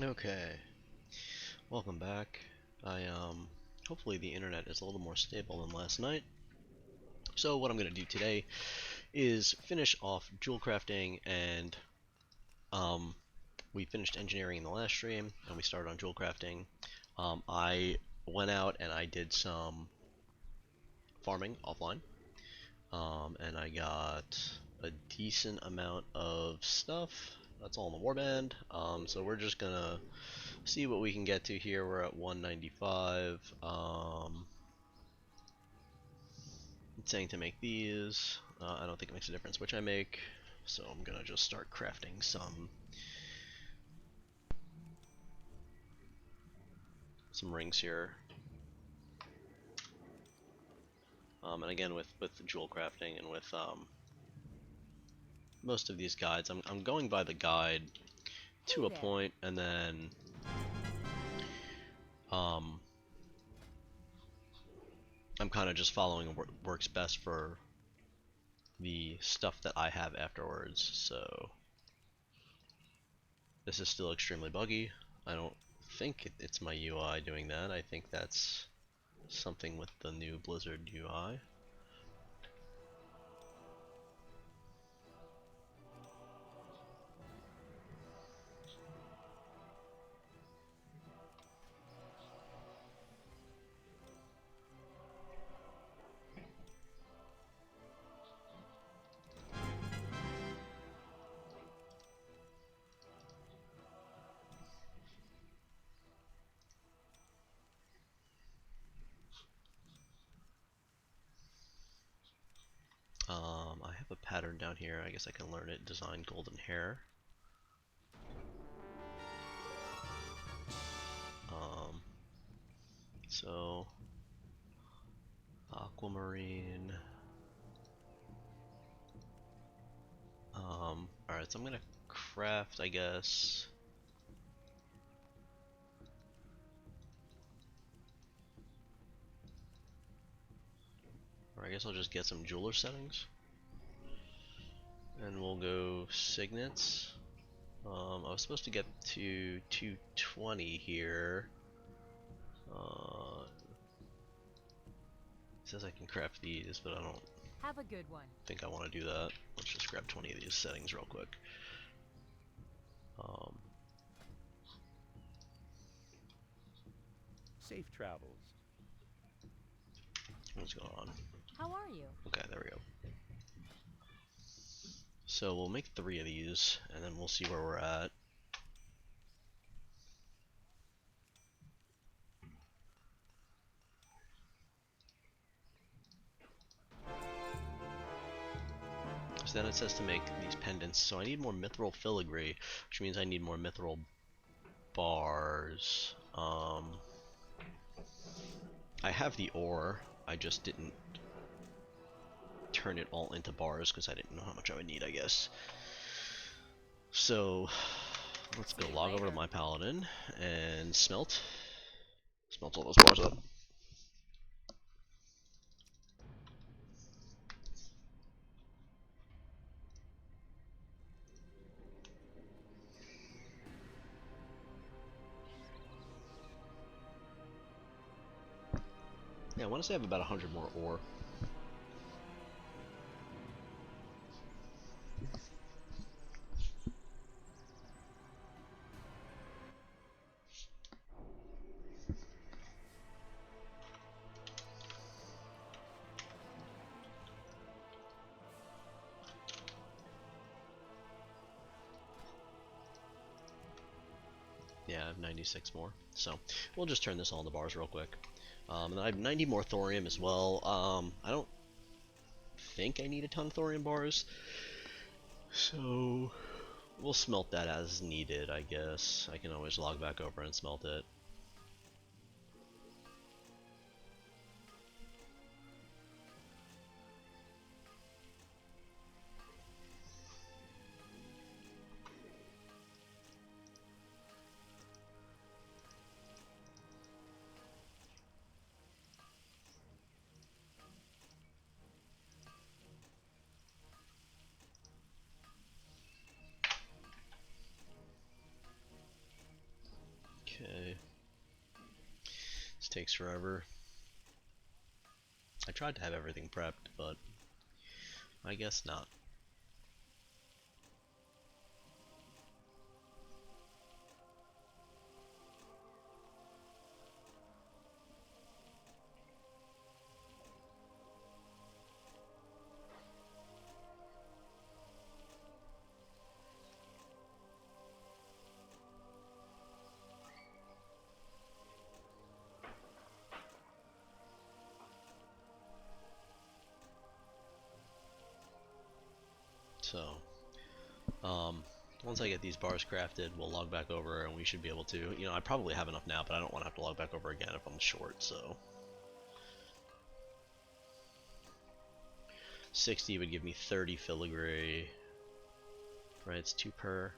Okay, welcome back. I hopefully the internet is a little more stable than last night. So what I'm gonna do today is finish off jewel crafting, and um we finished engineering in the last stream and we started on jewel crafting. I went out and I did some farming offline, and I got a decent amount of stuff. That's all in the warband. So we're just gonna see what we can get to here. We're at 195. It's saying to make these. I don't think it makes a difference which I make, so I'm gonna just start crafting some rings here. And again, with jewel crafting and with most of these guides, I'm going by the guide to a point, and then I'm kind of just following what works best for the stuff that I have afterwards. So this is still extremely buggy. I don't think it's my UI doing that. I think that's something with the new Blizzard UI. I have a pattern down here. I guess I can learn it. Design golden hair. So aquamarine. Alright, so I'm gonna craft, I guess. Or I guess I'll just get some jeweler settings. And we'll go signets. I was supposed to get to 220 here. It says I can craft these, but I don't Have a good one. think I want to do that. Let's just grab 20 of these settings real quick. Safe travels. What's going on? How are you? Okay, there we go. So we'll make 3 of these, and then we'll see where we're at. So then it says to make these pendants, so I need more mithril filigree, which means I need more mithril bars. I have the ore, I just didn't turn it all into bars because I didn't know how much I would need, I guess. So let's go log over to my paladin and smelt all those bars up. Yeah, I want to say I have about 100 more ore. Yeah, I have 96 more. So we'll just turn this all into bars real quick. And I have 90 more thorium as well. I don't think I need a ton of thorium bars, so we'll smelt that as needed, I guess. I can always log back over and smelt it. Takes forever. I tried to have everything prepped, but I guess not. So, once I get these bars crafted, we'll log back over and we should be able to, I probably have enough now, but I don't want to have to log back over again if I'm short, so. 60 would give me 30 filigree, right? It's 2 per.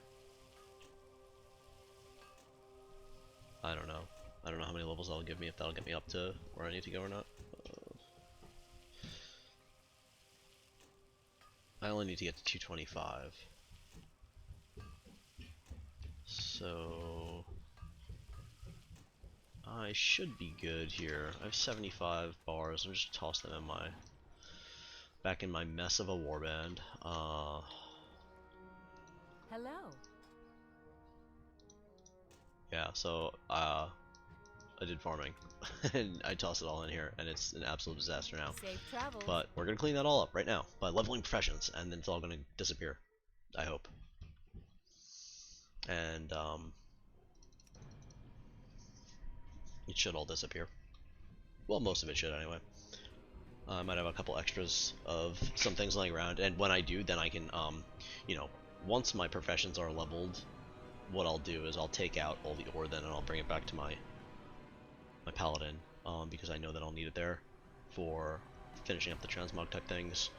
I don't know. I don't know how many levels that'll give me, if that'll get me up to where I need to go or not. I only need to get to 225. So I should be good here. I have 75 bars. I'll just toss them in back in my mess of a warband. Hello. Yeah, so I did farming and I tossed it all in here and it's an absolute disaster now. Safe travels. But we're gonna clean that all up right now by leveling professions, and then it's all gonna disappear. I hope. And it should all disappear. Well, most of it should anyway. I might have a couple extras of some things lying around, and when I do, then I can, once my professions are leveled, what I'll do is I'll take out all the ore then and I'll bring it back to my paladin, because I know that I'll need it there for finishing up the transmog type things.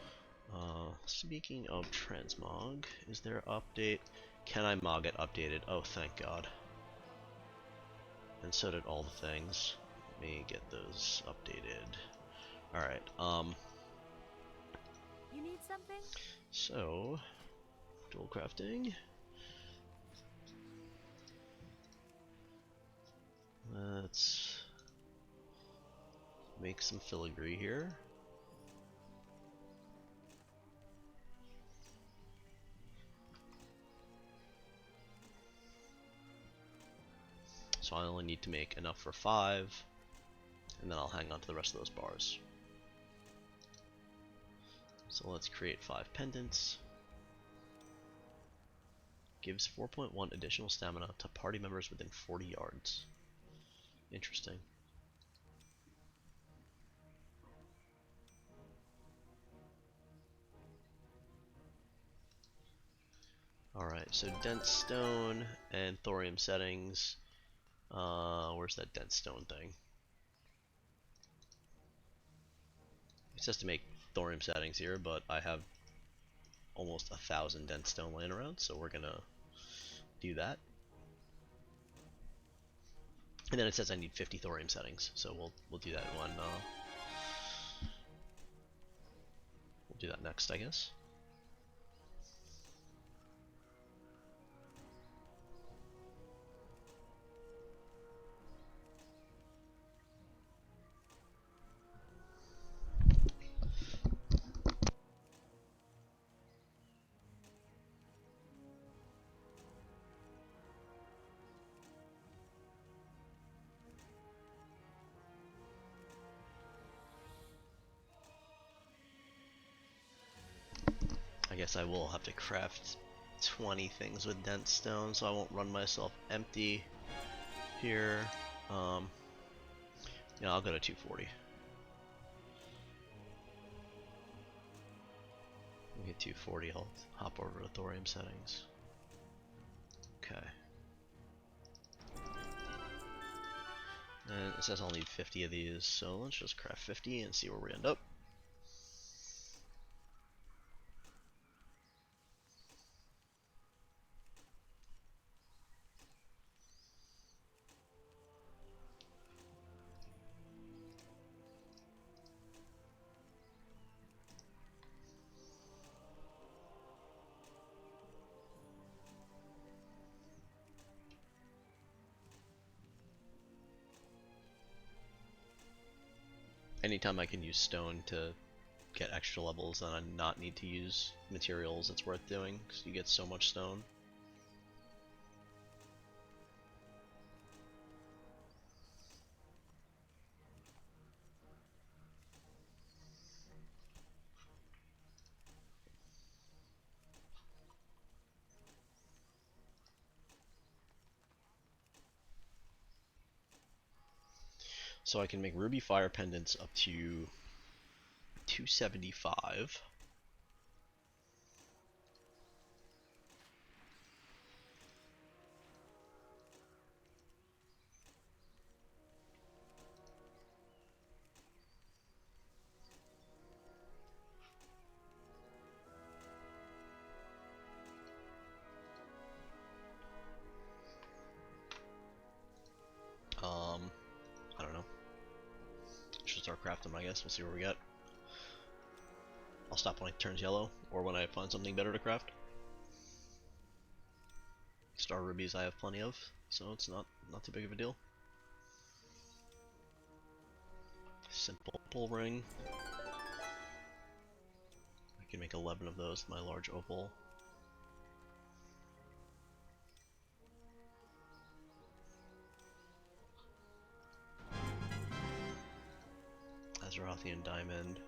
Speaking of transmog, is there an update? Can I mog it updated? Oh, thank God. And so did all the things. Let me get those updated. Alright, You need something? so jewel crafting. Let's make some filigree here. So I only need to make enough for 5, and then I'll hang on to the rest of those bars. So let's create 5 pendants. Gives 4.1 additional stamina to party members within 40 yards. Interesting. Alright, so dense stone and thorium settings. Where's that dense stone thing? It says to make thorium settings here, but I have almost 1,000 dense stone laying around, so we're gonna do that. And then it says I need 50 thorium settings, so we'll do that one. We'll do that next, I guess. I guess I will have to craft 20 things with dense stone, so I won't run myself empty here. Yeah, I'll go to 240. We get 240, I'll hop over to thorium settings. Okay. And it says I'll need 50 of these, so let's just craft 50 and see where we end up. anytime I can use stone to get extra levels and I not need to use materials, it's worth doing because you get so much stone. So I can make ruby fire pendants up to 275. I don't know. Should start crafting them, I guess. We'll see what we get. I'll stop when it turns yellow, or when I find something better to craft. Star rubies I have plenty of, so it's not too big of a deal. Simple opal ring. I can make 11 of those with my large opal. Azerothian diamond.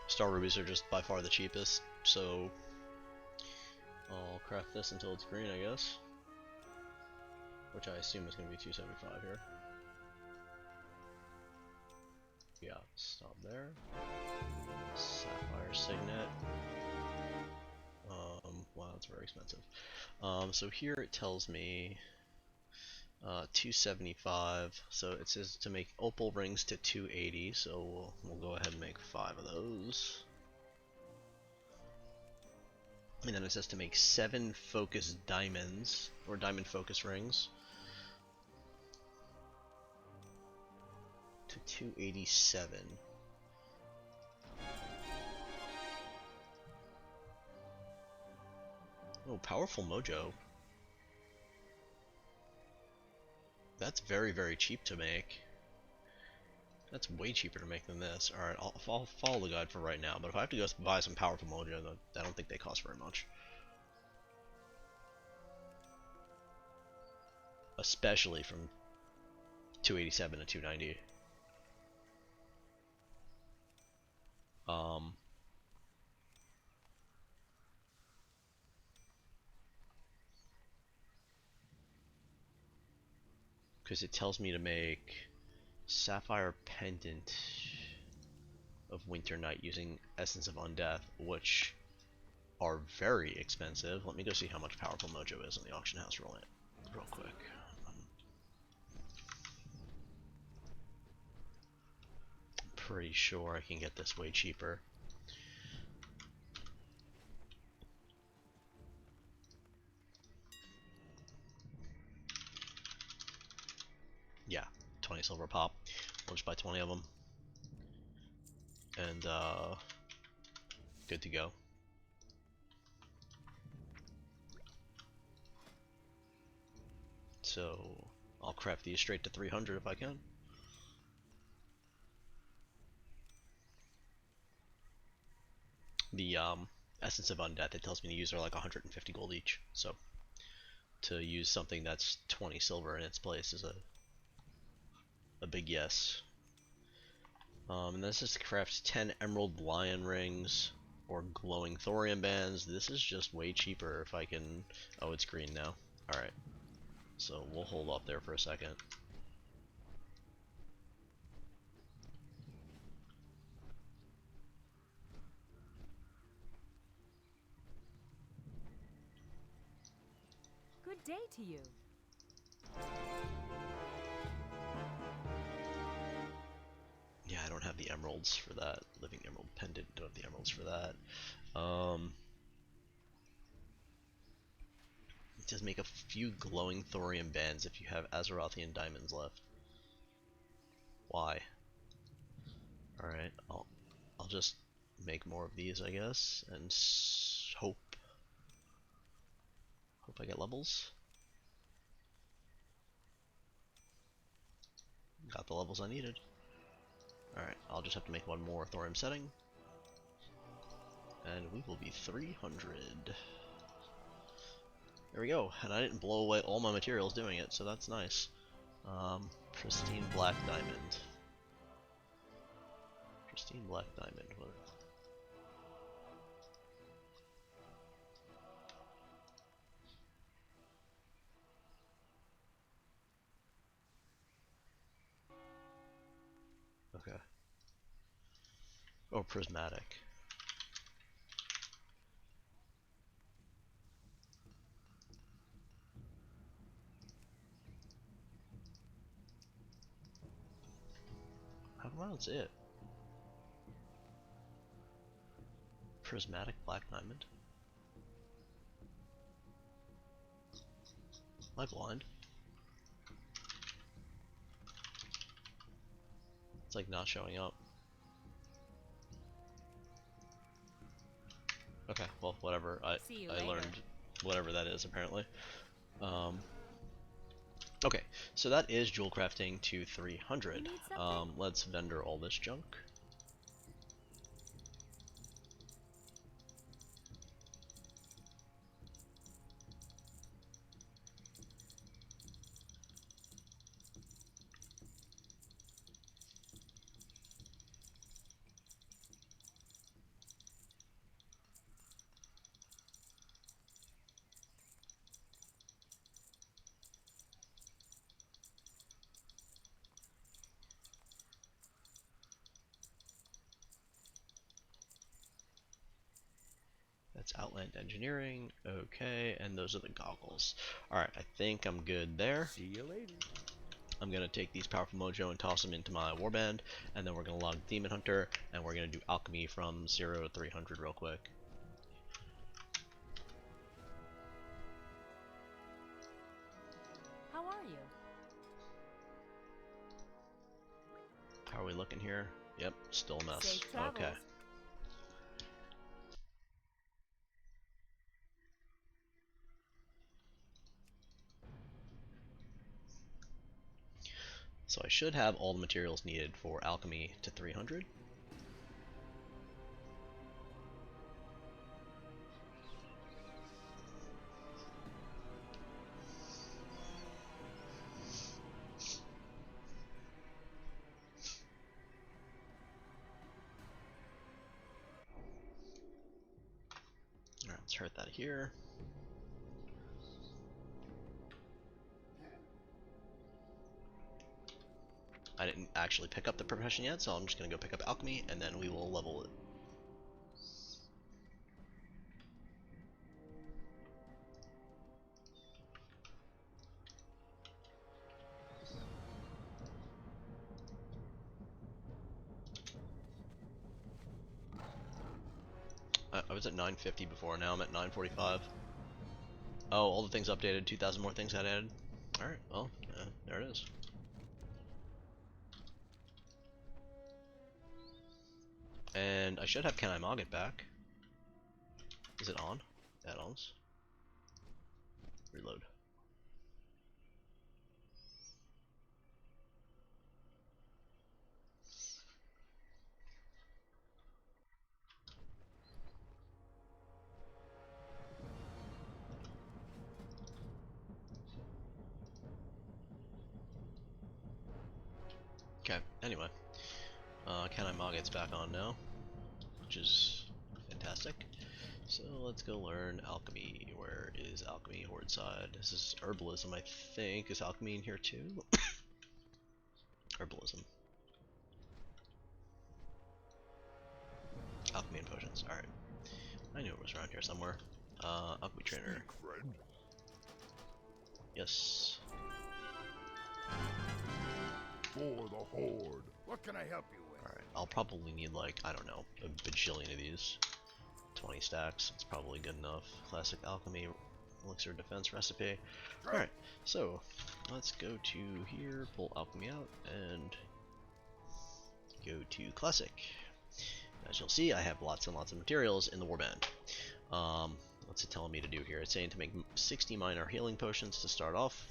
Star rubies are just by far the cheapest, so I'll craft this until it's green, I guess. Which I assume is going to be 275 here. Yeah, stop there. Sapphire signet. Wow, that's very expensive. So here it tells me 275. So it says to make opal rings to 280. So we'll go ahead and make 5 of those. And then it says to make 7 focused diamonds or diamond focus rings to 287. Oh, powerful mojo. That's very, very cheap to make. That's way cheaper to make than this. Alright, I'll follow the guide for right now, but if I have to go buy some powerful mojo, I don't think they cost very much. Especially from 287 to 290. Because it tells me to make sapphire pendant of winter night using essence of undeath, which are very expensive. Let me go see how much powerful mojo is in the auction house real quick. I'm pretty sure I can get this way cheaper. Yeah, 20 silver pop. We'll just buy 20 of them. And, good to go. So, I'll craft these straight to 300 if I can. The, essence of undeath, it tells me to use are like 150 gold each. So, to use something that's 20 silver in its place is a big yes. And this is to craft 10 emerald lion rings or glowing thorium bands. This is just way cheaper if I can... Oh, it's green now. Alright. So we'll hold off there for a second. Good day to you. Yeah, I don't have the emeralds for that. Living emerald pendant, don't have the emeralds for that. It says make a few glowing thorium bands if you have Azerothian diamonds left. Why? just make more of these, I guess, and hope I get levels. Got the levels I needed. Alright, I'll just have to make one more thorium setting. And we will be 300. There we go, and I didn't blow away all my materials doing it, so that's nice. Pristine black diamond. Pristine black diamond. What? Okay. Oh, prismatic. How do I not see it? Prismatic black diamond. Am I blind? It's like not showing up. Okay, well, whatever. I learned whatever that is apparently. Okay, so that is jewel crafting to 300. Let's vendor all this junk. That's Outland Engineering, okay, and those are the goggles. Alright, I think I'm good there. See you later. I'm gonna take these Powerful Mojo and toss them into my warband, and then we're gonna log Demon Hunter, and we're gonna do Alchemy from 0 to 300 real quick. How are you? How are we looking here? Yep, still a mess. Safe travels. Okay. So I should have all the materials needed for Alchemy to 300. Alright, let's hurt that here. I didn't actually pick up the profession yet, so I'm just gonna go pick up Alchemy, and then we will level it. I was at 950 before, now I'm at 945. Oh, all the things updated, 2,000 more things got added. Alright, well, there it is. And I should have Can I Mog it back. Is it on? Add-ons. Reload. Okay, anyway. Can I Mog it's back on now, which is fantastic. So let's go learn Alchemy. Where is Alchemy? Horde side. This is Herbalism, I think. Is Alchemy in here too? Herbalism. Alchemy and potions. Alright. I knew it was around here somewhere. Alchemy trainer. Yes. For the Horde. What can I help you with? Alright. I'll probably need, like, I don't know, a bajillion of these. 20 stacks. It's probably good enough. Classic Alchemy Elixir Defense recipe. Alright. So, let's go to here, pull Alchemy out, and go to Classic. As you'll see, I have lots and lots of materials in the warband. What's it telling me to do here? It's saying to make 60 minor healing potions to start off.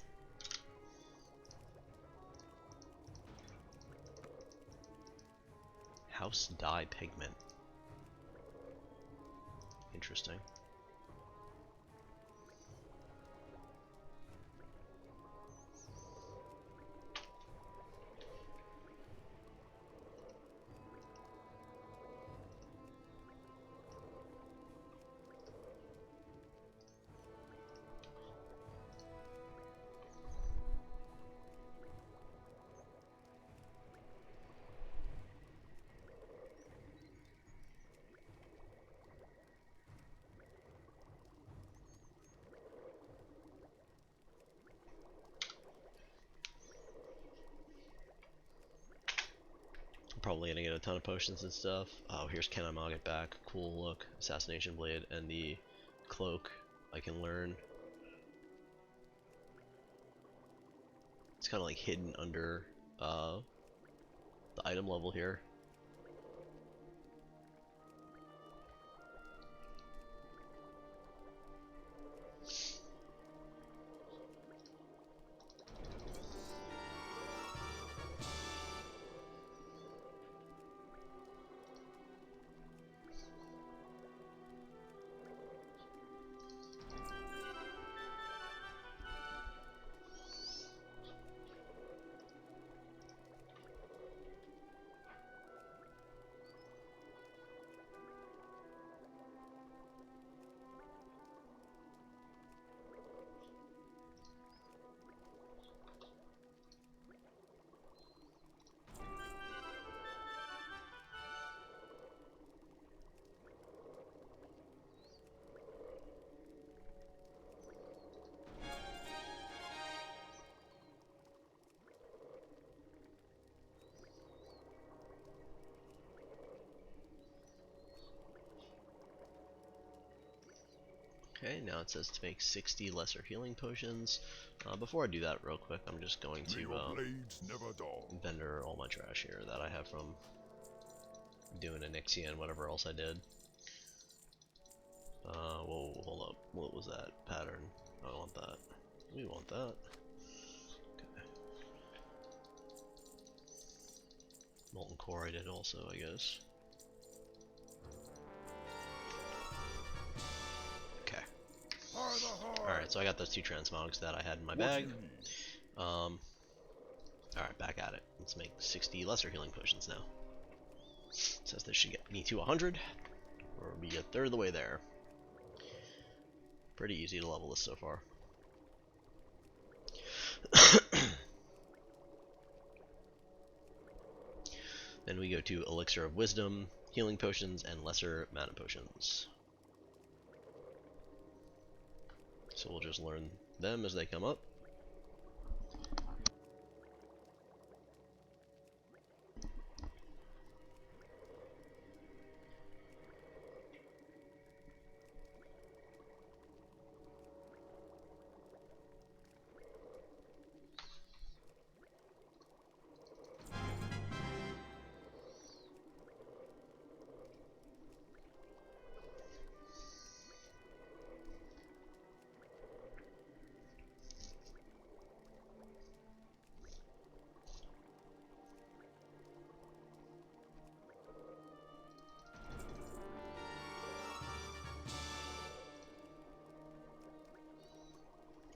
House dye pigment. Interesting. Probably gonna get a ton of potions and stuff. Oh, here's Can I Mog It back. Cool look. Assassination Blade and the cloak I can learn. It's kind of like hidden under the item level here. Okay, now it says to make 60 lesser healing potions. Before I do that real quick, I'm just going to vendor all my trash here that I have from doing Anixia and whatever else I did. Whoa, hold up. What was that pattern? I don't want that. We want that. Okay. Molten core I did also, I guess. Okay. Alright, so I got those 2 transmogs that I had in my bag. Alright, back at it. Let's make 60 lesser healing potions now. It says this should get me to 100, or be a third of the way there. Pretty easy to level this so far. Then we go to Elixir of Wisdom, Healing Potions, and Lesser Mana Potions. So we'll just learn them as they come up.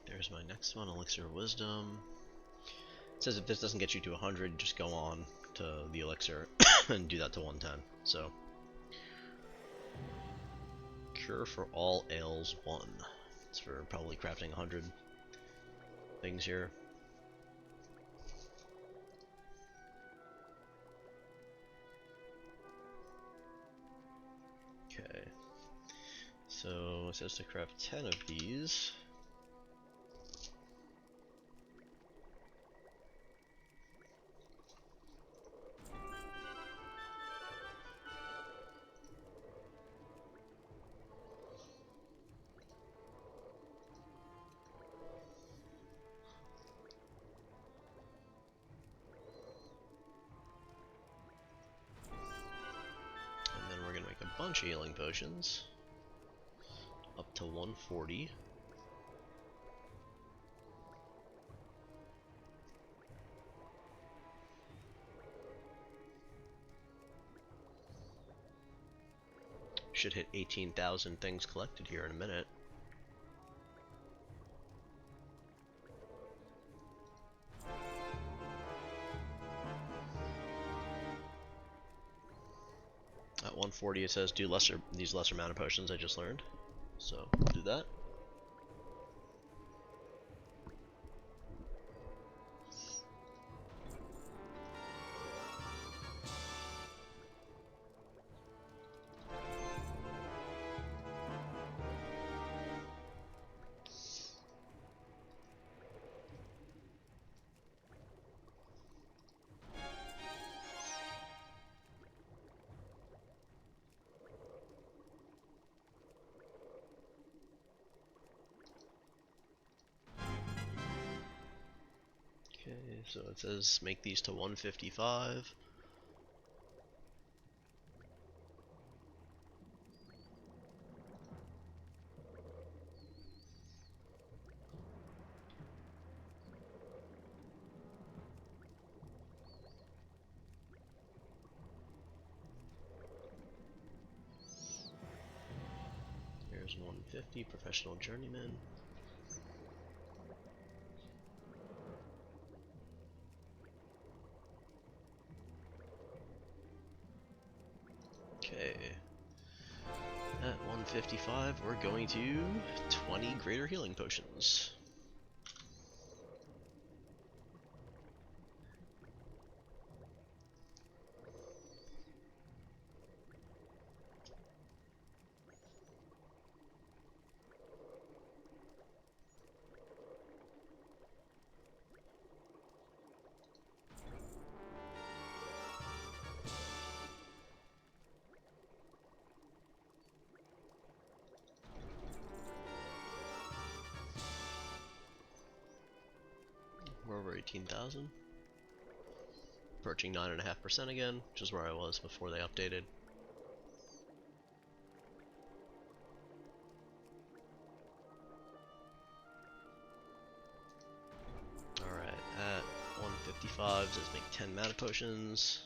There's my next one, Elixir of Wisdom. It says if this doesn't get you to 100, just go on to the Elixir and do that to 110. So, Cure for All Ails 1. It's for probably crafting 100 things here. Okay. So, it says to craft 10 of these. bunch of healing potions. Up to 140. Should hit 18,000 things collected here in a minute. At 140 it says do these lesser mana potions I just learned. So we'll do that. Okay, so it says make these to 155. Here's 150, professional journeyman. Okay. At 155, we're going to 20 greater healing potions. We're over 18,000. Approaching 9.5% again, which is where I was before they updated. Alright, at 155 says make 10 mana potions.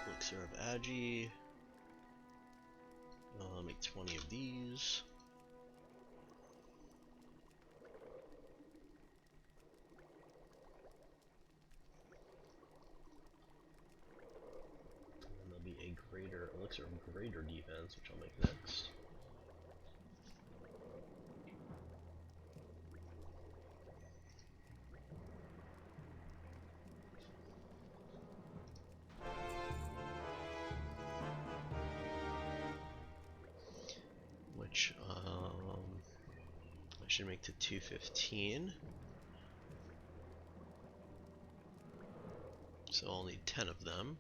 Elixir of Agi. I'll make 20 of these. And there'll be a greater elixir of greater defense, which I'll make next. Which I should make to 215. So I'll need 10 of them.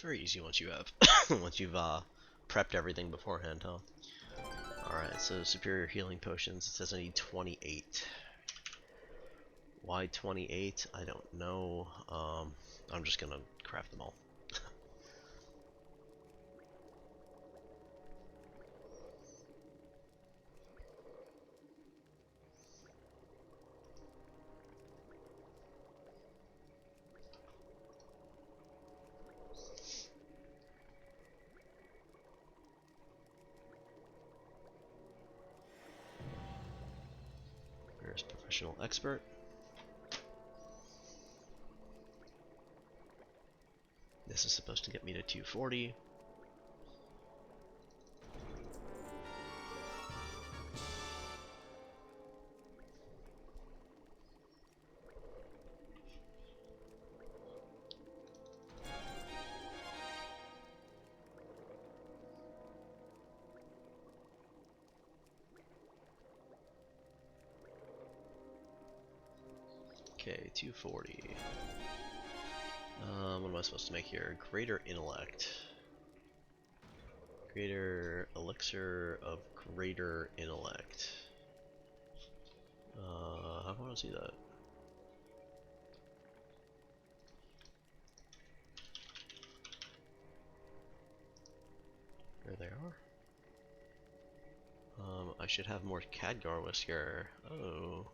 Very easy once you have once you've prepped everything beforehand, huh? Alright, so superior healing potions. It says I need 28. Why 28? I don't know. I'm just gonna craft them all. Here's professional expert. This is supposed to get me to 240. Okay, 240. What am I supposed to make here? Greater intellect. Greater elixir of greater intellect. How do I see that? There they are. I should have more Khadgar whisker. Oh.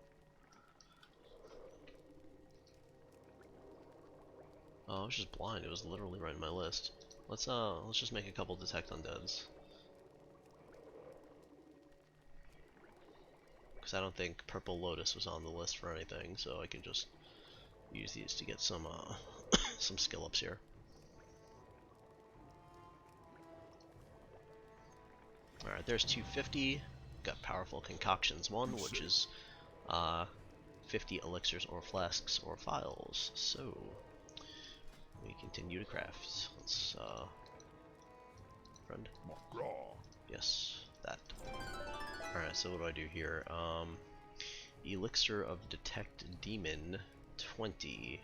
Oh, I was just blind. It was literally right in my list. Let's just make a couple detect undeads. Because I don't think Purple Lotus was on the list for anything, so I can just use these to get some some skill ups here. Alright, there's 250. Got Powerful Concoctions 1, which is 50 elixirs or flasks or phials. So we continue to craft. Let's friend. Yes, that. Alright, so what do I do here? Elixir of Detect Demon 20.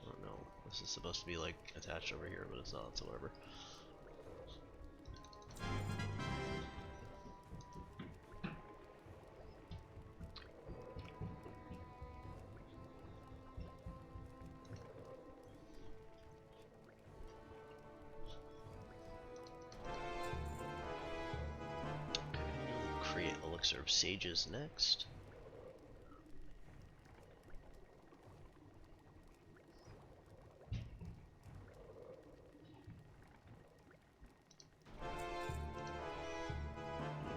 Oh no, this is supposed to be like attached over here, but it's not, so whatever. Create Elixir of Sages next.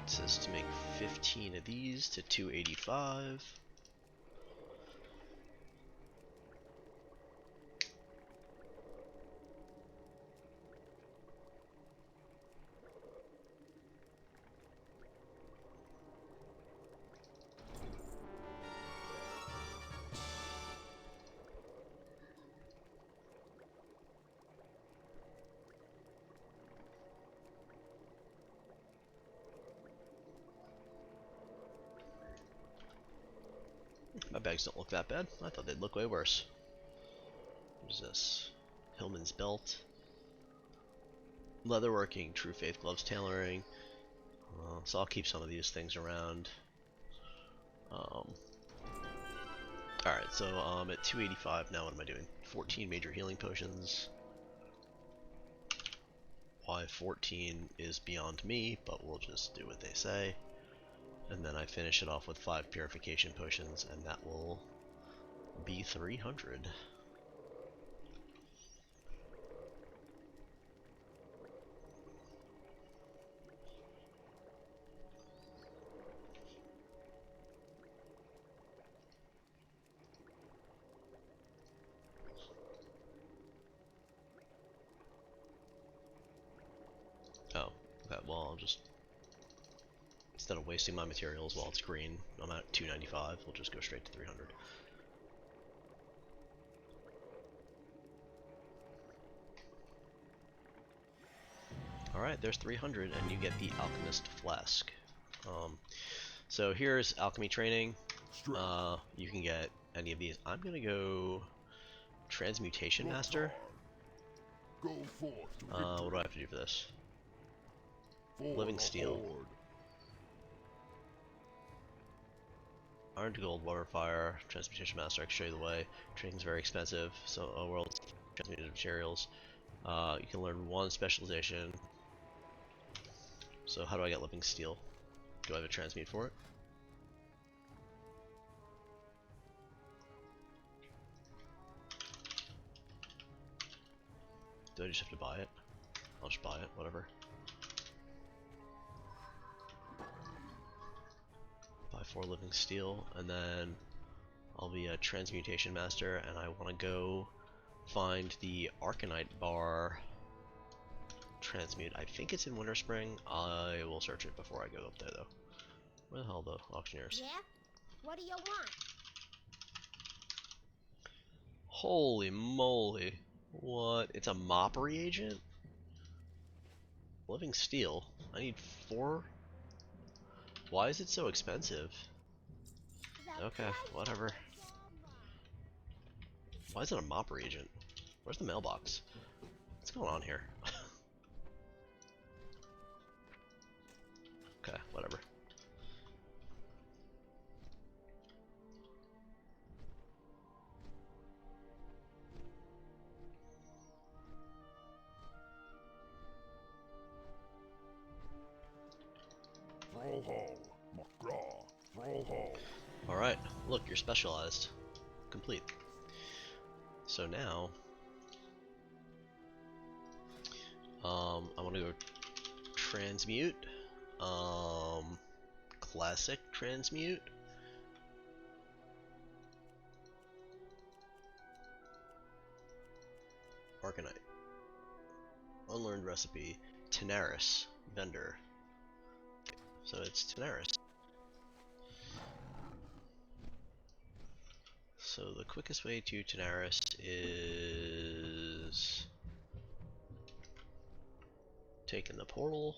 It says to make 15 of these to 285. My bags don't look that bad. I thought they'd look way worse. What is this? Hillman's belt. Leatherworking, True Faith gloves, tailoring. So I'll keep some of these things around. Alright, so at 285 now what am I doing? 14 major healing potions. Why 14 is beyond me, but we'll just do what they say. And then I finish it off with 5 purification potions, and that will be 300. Oh, okay, well I'll just, instead of wasting my materials while it's green, I'm at 295, we'll just go straight to 300. Alright, there's 300, and you get the Alchemist Flask. So here's Alchemy Training. You can get any of these. I'm gonna go Transmutation Master. What do I have to do for this? Living Steel. Iron to Gold, Water Fire, Transmutation Master, I can show you the way. Training's very expensive, so World's Transmuted Materials. You can learn 1 specialization. So how do I get Living Steel? Do I have a transmute for it? Do I just have to buy it? I'll just buy it, whatever. 4 living steel, and then I'll be a transmutation master, and I want to go find the Arcanite bar transmute. I think it's in Winter Spring. I will search it before I go up there, though. Where the hell are the auctioneers? Yeah? What do you want? Holy moly. What? It's a mop reagent? Living steel. I need 4? Why is it so expensive? Okay, whatever. Why is it a mop reagent? Where's the mailbox? What's going on here? Okay, whatever. Throw hole. McGraw. Throw hole. Alright, look, you're specialized. Complete. So now, I want to go transmute, classic transmute, Arcanite, unlearned recipe, Tenaris, vendor. So it's Tenaris. So the quickest way to Tenaris is taking the portal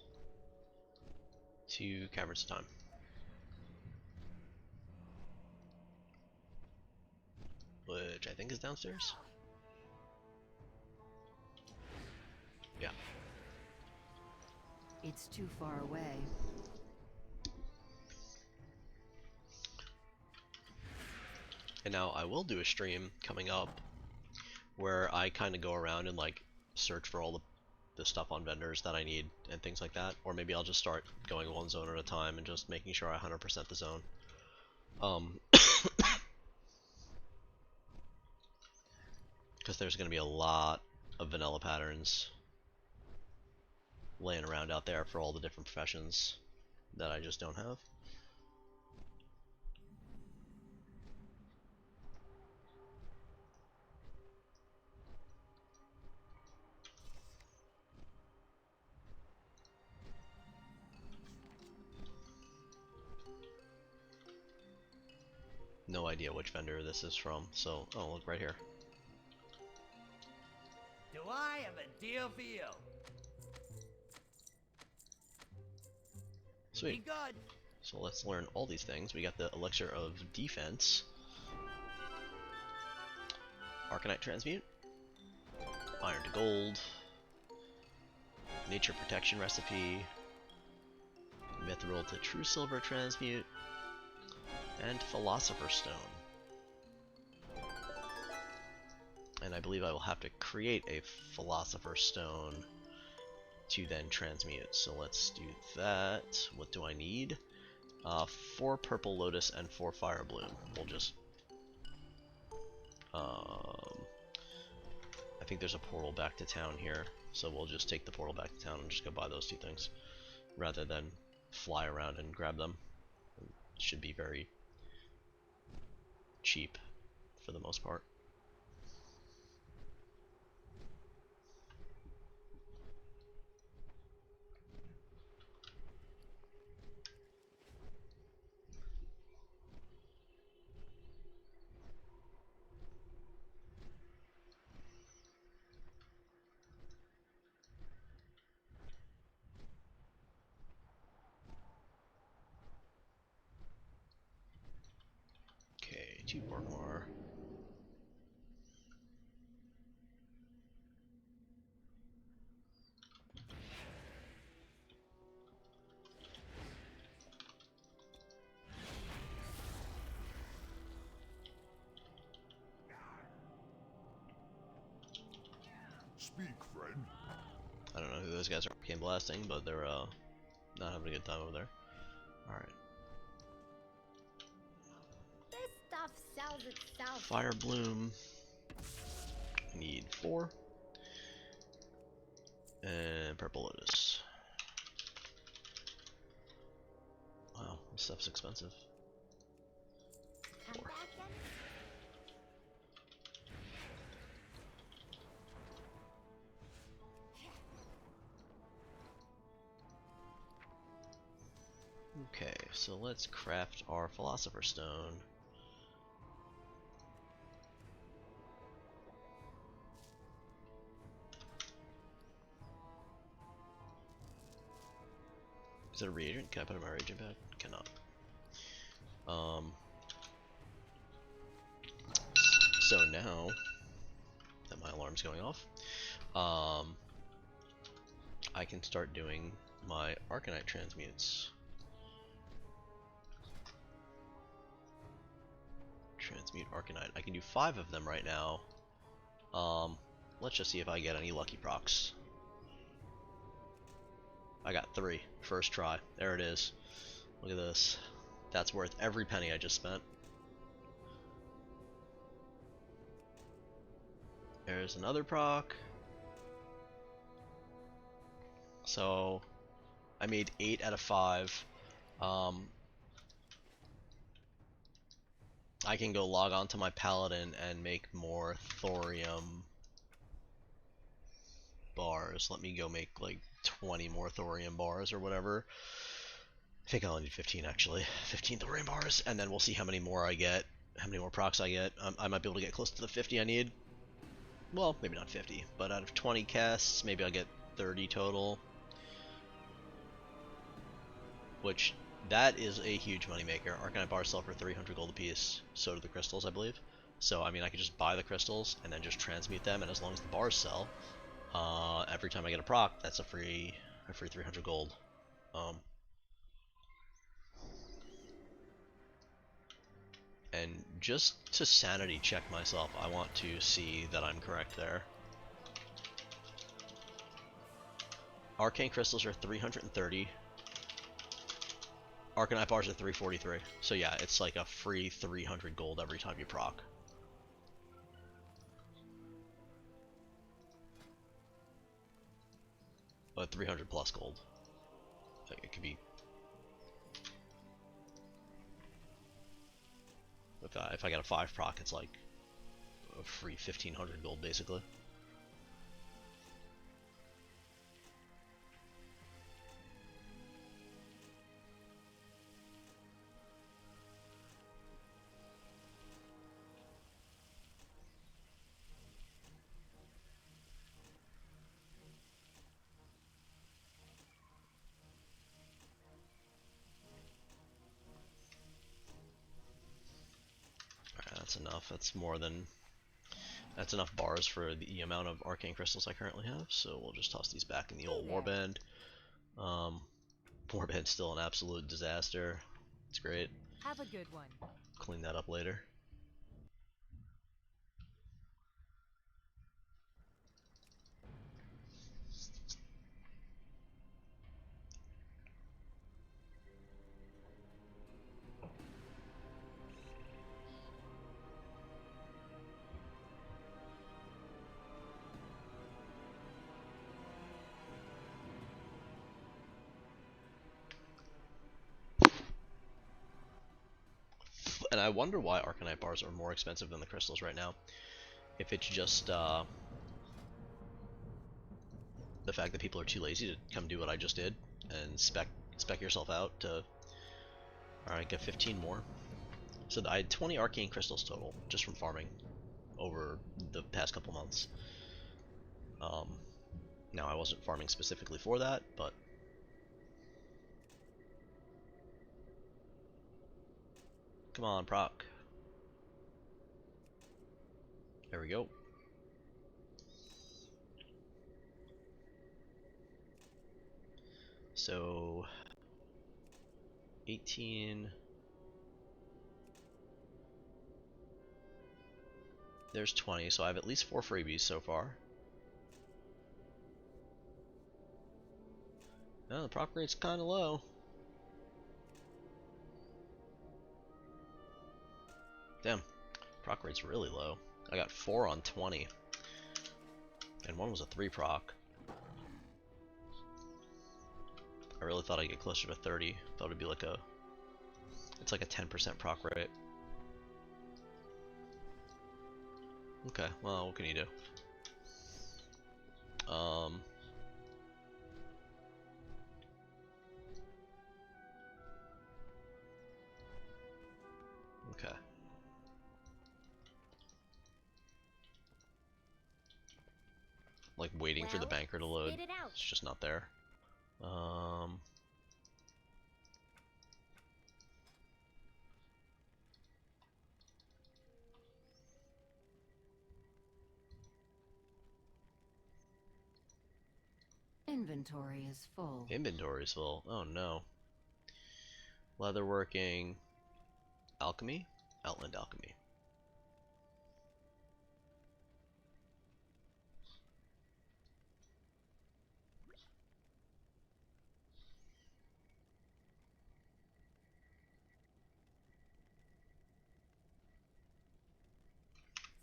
to Caverns of Time. Which I think is downstairs. Yeah. It's too far away. And now I will do a stream coming up where I kind of go around and like search for all the stuff on vendors that I need and things like that. Or maybe I'll just start going one zone at a time and just making sure I 100% the zone. Because there's going to be a lot of vanilla patterns laying around out there for all the different professions that I just don't have. No idea which vendor this is from, so, oh, look right here. Do I have a deal for you? Be Sweet. good. So let's learn all these things. We got the Elixir of Defense, Arcanite Transmute, Iron to Gold, Nature Protection Recipe, Mithril to True Silver Transmute, and Philosopher's Stone. And I believe I will have to create a Philosopher's Stone to then transmute. So let's do that. What do I need? 4 Purple Lotus and 4 Fire Bloom. We'll just... I think there's a portal back to town here, so we'll just take the portal back to town and just go buy those 2 things, rather than fly around and grab them. It should be very cheap for the most part. Okay, 2 more. Speak, friend. I don't know who those guys are came blasting, but they're not having a good time over there. Alright. This stuff sells itself. Fire Bloom. Need 4. And Purple Lotus. Wow, this stuff's expensive. Okay, so let's craft our Philosopher's Stone. Is it a reagent? Can I put it in my reagent bag? Cannot. So now that my alarm's going off, I can start doing my Arcanite transmutes. Transmute Arcanite. I can do 5 of them right now. Let's just see if I get any lucky procs. I got 3. First try. There it is. Look at this. That's worth every penny I just spent. There's another proc. So I made 8 out of 5. I can go log on to my paladin and make more thorium bars. Let me go make like 20 more thorium bars or whatever. I think I only need 15 actually. 15 thorium bars, and then we'll see how many more I get, how many more procs I get. I might be able to get close to the 50 I need. Well, maybe not 50, but out of 20 casts, maybe I'll get 30 total. Which, that is a huge moneymaker. Arcanite bars sell for 300 gold apiece. So do the crystals, I believe. So, I mean, I could just buy the crystals and then just transmute them, and as long as the bars sell, every time I get a proc, that's a free 300 gold. And just to sanity check myself, I want to see that I'm correct there. Arcane crystals are 330. Arcanite bars are 343. So yeah, it's like a free 300 gold every time you proc. But 300 plus gold. Like it could be. If I get a 5 proc, it's like a free 1500 gold basically. That's enough. That's enough bars for the amount of arcane crystals I currently have. So we'll just toss these back in the old warband. Warband's still an absolute disaster. It's great. Have a good one. Clean that up later. And I wonder why Arcanite bars are more expensive than the crystals right now. If it's just the fact that people are too lazy to come do what I just did and spec yourself out to. Alright, get 15 more. So I had 20 arcane crystals total just from farming over the past couple months. Now I wasn't farming specifically for that, but come on, proc. There we go. So 18. There's 20, so I have at least 4 freebies so far. No, the proc rate's kind of low. Damn, proc rate's really low. I got 4 on 20. And one was a 3 proc. I really thought I'd get closer to 30. Thought it'd be like a... It's like a 10% proc rate. Okay, well, what can you do? like waiting for the Well, banker to load. spit it out. It's just not there. Inventory is full. Inventory's full. Oh no. Leatherworking. Alchemy? Outland alchemy.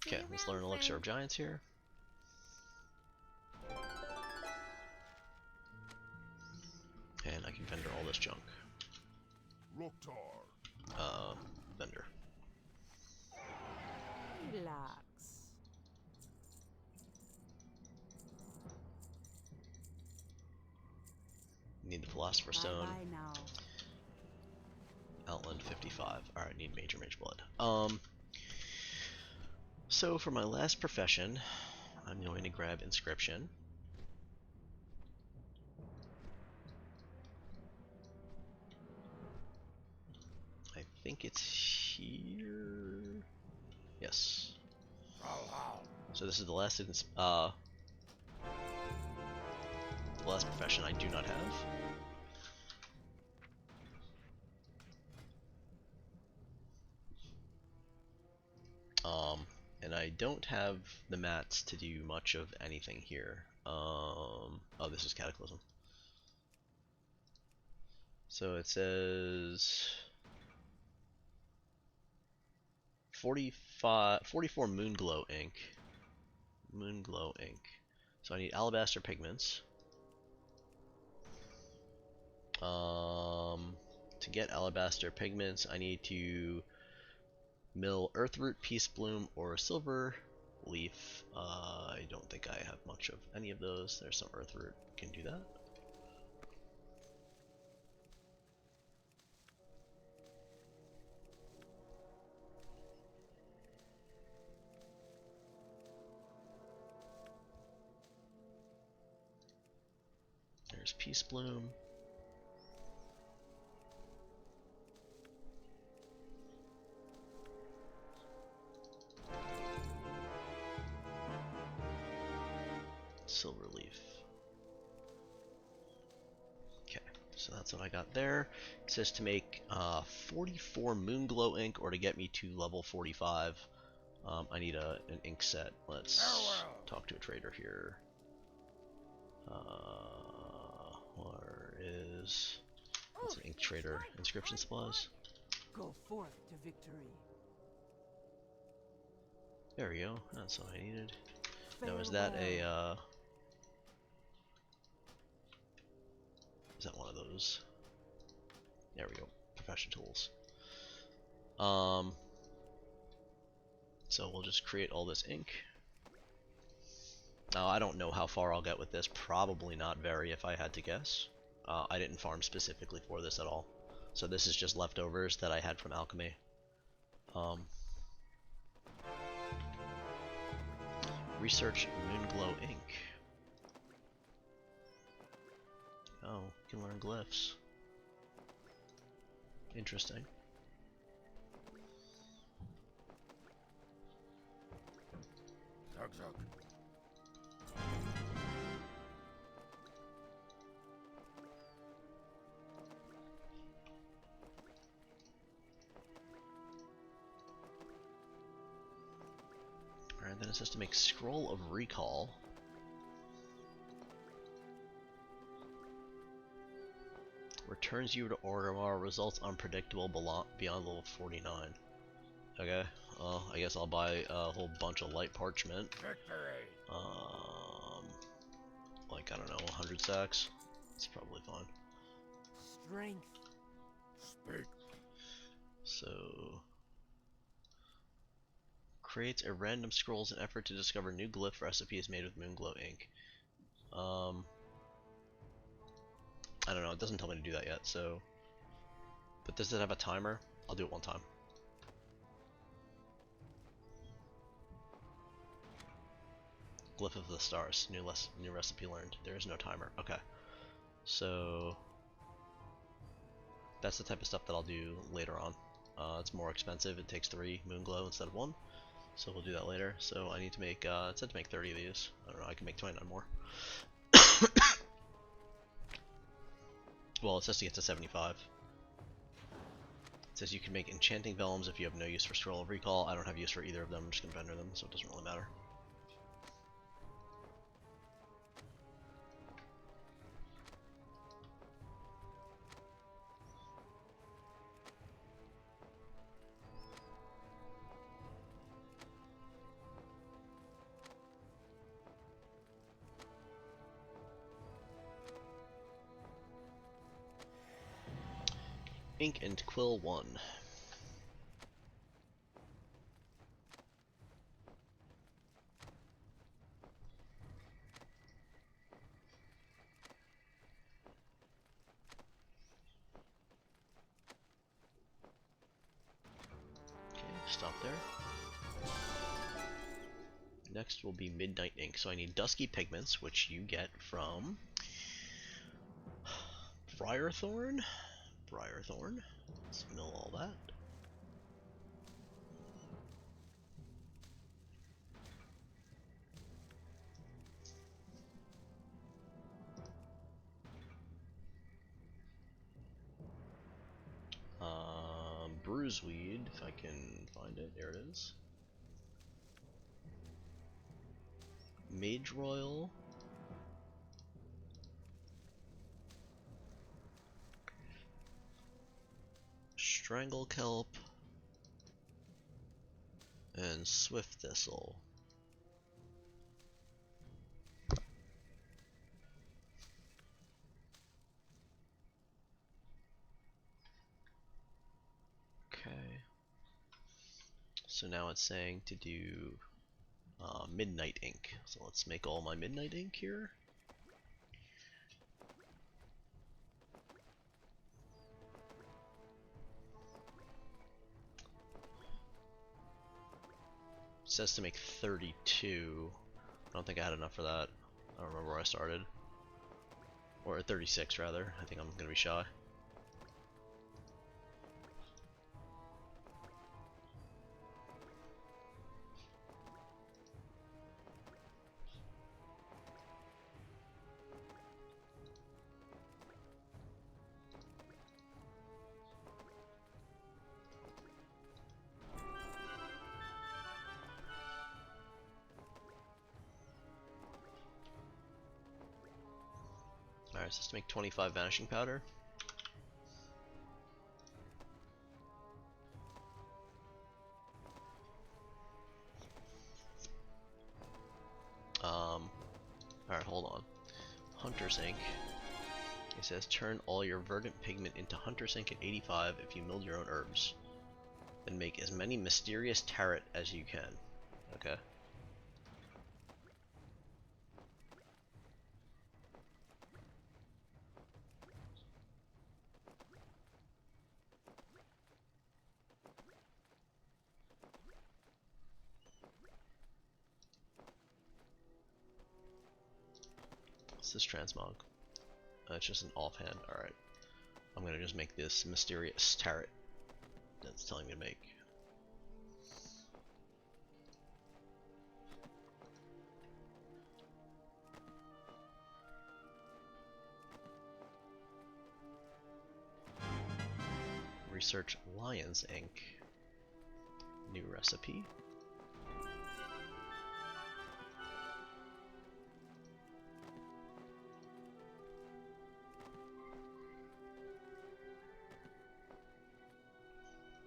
See Okay, you let's around, learn Elixir of friend. Giants here. And I can vendor all this junk. Loktar. Vendor. Relax. Need the Philosopher's Bye Stone. bye now. Outland 55. Alright, need Mage Blood. So for my last profession, I'm going to grab inscription. I think it's here. Yes. So this is the last profession I do not have. And I don't have the mats to do much of anything here. Oh, this is Cataclysm. So it says 44 Moonglow ink. Moonglow ink. So I need alabaster pigments. To get alabaster pigments, I need to mill earthroot, peace bloom, or silver leaf. I don't think I have much of any of those. There's some earthroot. Can do that. There's peace bloom. Silver leaf. Okay, so that's what I got there. It says to make 44 Moonglow ink, or to get me to level 45, I need an ink set. Let's talk to a trader here. Where is... It's an ink trader. Inscription supplies. Go forth to victory. There we go. That's what I needed. Now, is that a, is that one of those? There we go. Profession tools. So we'll just create all this ink. Now, I don't know how far I'll get with this. Probably not very, if I had to guess. I didn't farm specifically for this at all. So this is just leftovers that I had from alchemy. Research Moonglow ink. Oh, you can learn glyphs. Interesting. Zug zug. Alright, then it says to make Scroll of Recall. Returns you to Orgrimmar, results unpredictable beyond level 49. Okay, well, I guess I'll buy a whole bunch of light parchment. Victory. Like, I don't know, 100 sacks? It's probably fine. Strength. Speak. So... Creates a random scrolls in effort to discover new glyph recipes made with Moonglow ink. I don't know, it doesn't tell me to do that yet, so... But does it have a timer? I'll do it one time. Glyph of the Stars. New recipe learned. There is no timer. Okay. So that's the type of stuff that I'll do later on. It's more expensive. It takes 3 moon glow instead of 1. So we'll do that later. So I need to make, it said to make 30 of these. I don't know, I can make 29 more. Well, it says to get to 75. It says you can make enchanting vellums if you have no use for scroll of recall. I don't have use for either of them. I'm just gonna vendor them, so it doesn't really matter. Ink and Quill 1. Okay, stop there. Next will be Midnight Ink. So I need dusky pigments, which you get from Briarthorn. Let's mill all that. Bruiseweed, if I can find it. There it is. Mage Royal. Strangle Kelp. And Swift Thistle. Okay. So now it's saying to do Midnight Ink. So let's make all my Midnight Ink here. It says to make 32. I don't think I had enough for that. I don't remember where I started. Or at 36 rather. I think I'm gonna be shy. Alright, so let's make 25 vanishing powder. Alright, hold on. Hunter's Ink. It says turn all your verdant pigment into Hunter's Ink at 85 if you milled your own herbs. Then make as many mysterious tarot as you can. Okay. What's this transmog? It's just an offhand. Alright. I'm gonna just make this mysterious tarot that's telling me to make. Research Lion's Ink. New recipe.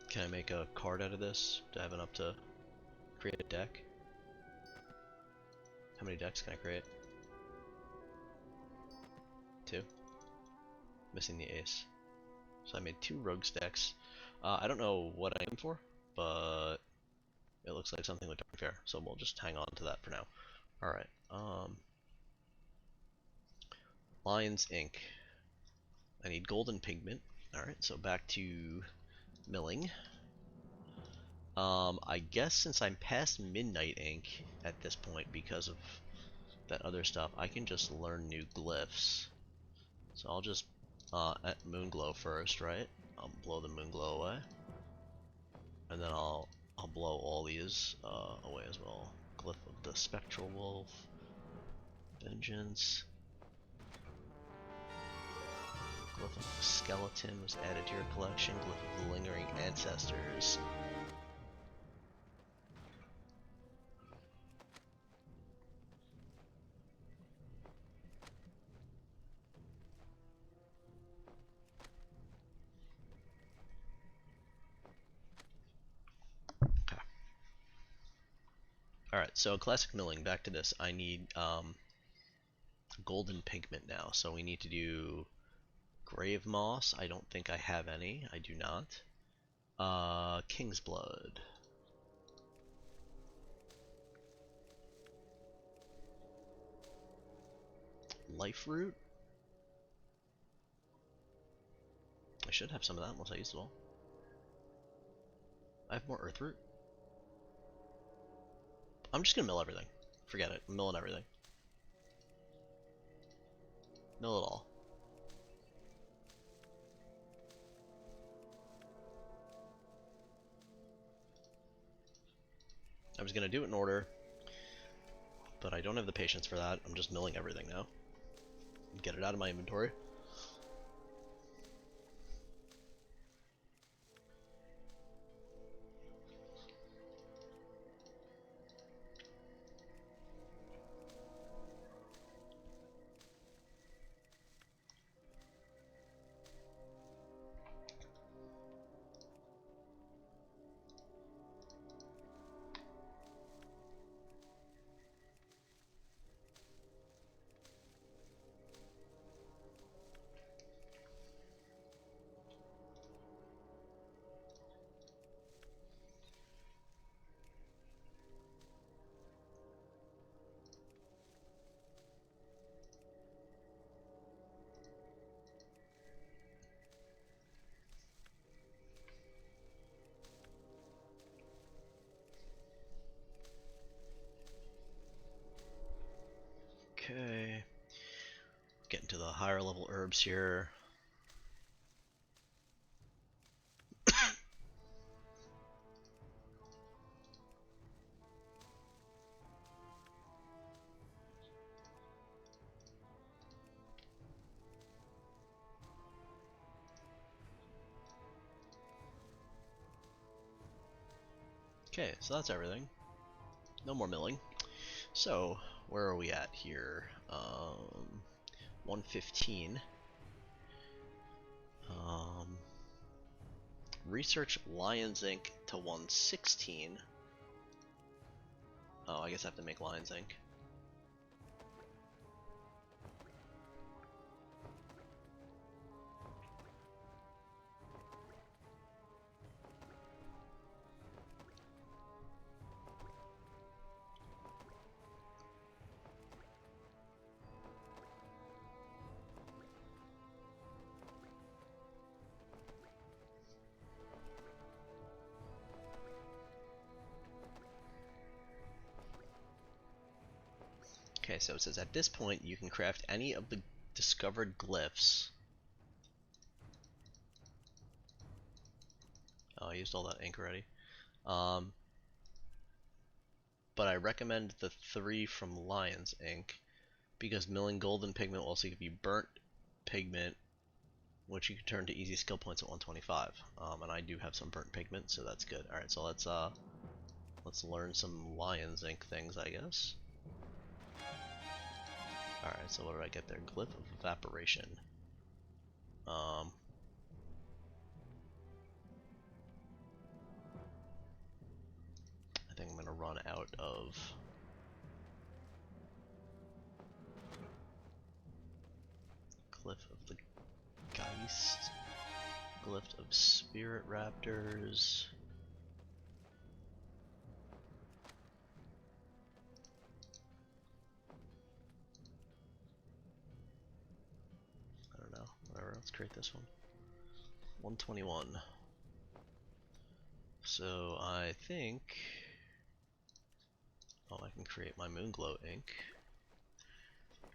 Can I make a card out of this? Do I have enough to create a deck? How many decks can I create? 2. Missing the ace. So I made 2 rogues decks. I don't know what I aim for, but it looks like something with Dark Fair, so we'll just hang on to that for now. Alright, Lion's Ink. I need golden pigment. Alright, so back to milling. I guess since I'm past Midnight Ink at this point because of that other stuff, I can just learn new glyphs. So I'll just at Moonglow first, right? I'll blow the Moonglow away, and then I'll blow all these away as well. Glyph of the Spectral Wolf, Vengeance. Glyph of the Skeleton was added to your collection. Glyph of the Lingering Ancestors. Alright, so classic milling, back to this. I need golden pigment now, so we need to do grave moss. I don't think I have any. I do not. King's blood. Life root? I should have some of that unless I used it all. I have more earth root. I'm just gonna mill everything. Forget it. I'm milling everything. Mill it all. I was gonna do it in order, but I don't have the patience for that. I'm just milling everything now. Get it out of my inventory. Okay. Getting to the higher level herbs here. Okay, so that's everything. No more milling. So, where are we at here? 115. Research Lion's Ink to 116. Oh, I guess I have to make Lion's Ink. Okay, so it says at this point you can craft any of the discovered glyphs. Oh, I used all that ink already. But I recommend the 3 from Lion's Ink because milling golden pigment will also give you burnt pigment, which you can turn to easy skill points at 125. And I do have some burnt pigment, so that's good. All right, so let's learn some Lion's Ink things, I guess. Alright, so what did I get there? Glyph of Evaporation. I think I'm gonna run out of Glyph of the Geist. Glyph of Spirit Raptors. Whatever, let's create this one. 121. So I think, oh, I can create my Moonglow ink.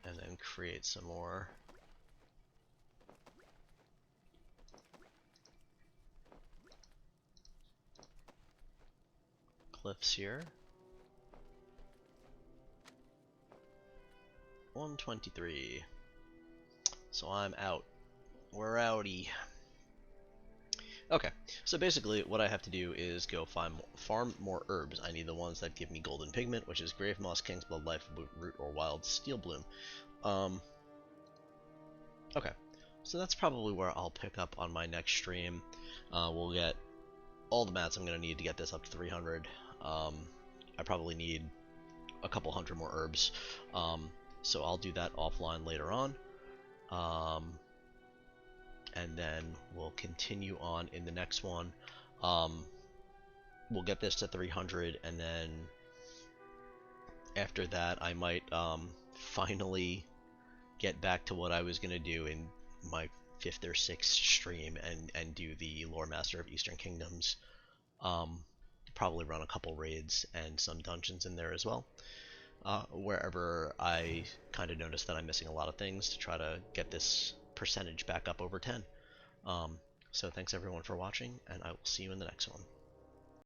and then create some more cliffs here. 123. So I'm out. We're outie. Okay, so basically what I have to do is go farm more herbs. I need the ones that give me golden pigment, which is grave moss, king's blood, life root, or wild steel bloom. Okay, so that's probably where I'll pick up on my next stream. We'll get all the mats I'm going to need to get this up to 300. I probably need a couple hundred more herbs, so I'll do that offline later on. And then we'll continue on in the next one. We'll get this to 300, and then after that I might finally get back to what I was going to do in my 5th or 6th stream and do the Lore Master of Eastern Kingdoms. Probably run a couple raids and some dungeons in there as well. Wherever I kind of noticed that I'm missing a lot of things to try to get this percentage back up over 10. So thanks everyone for watching, and I will see you in the next one.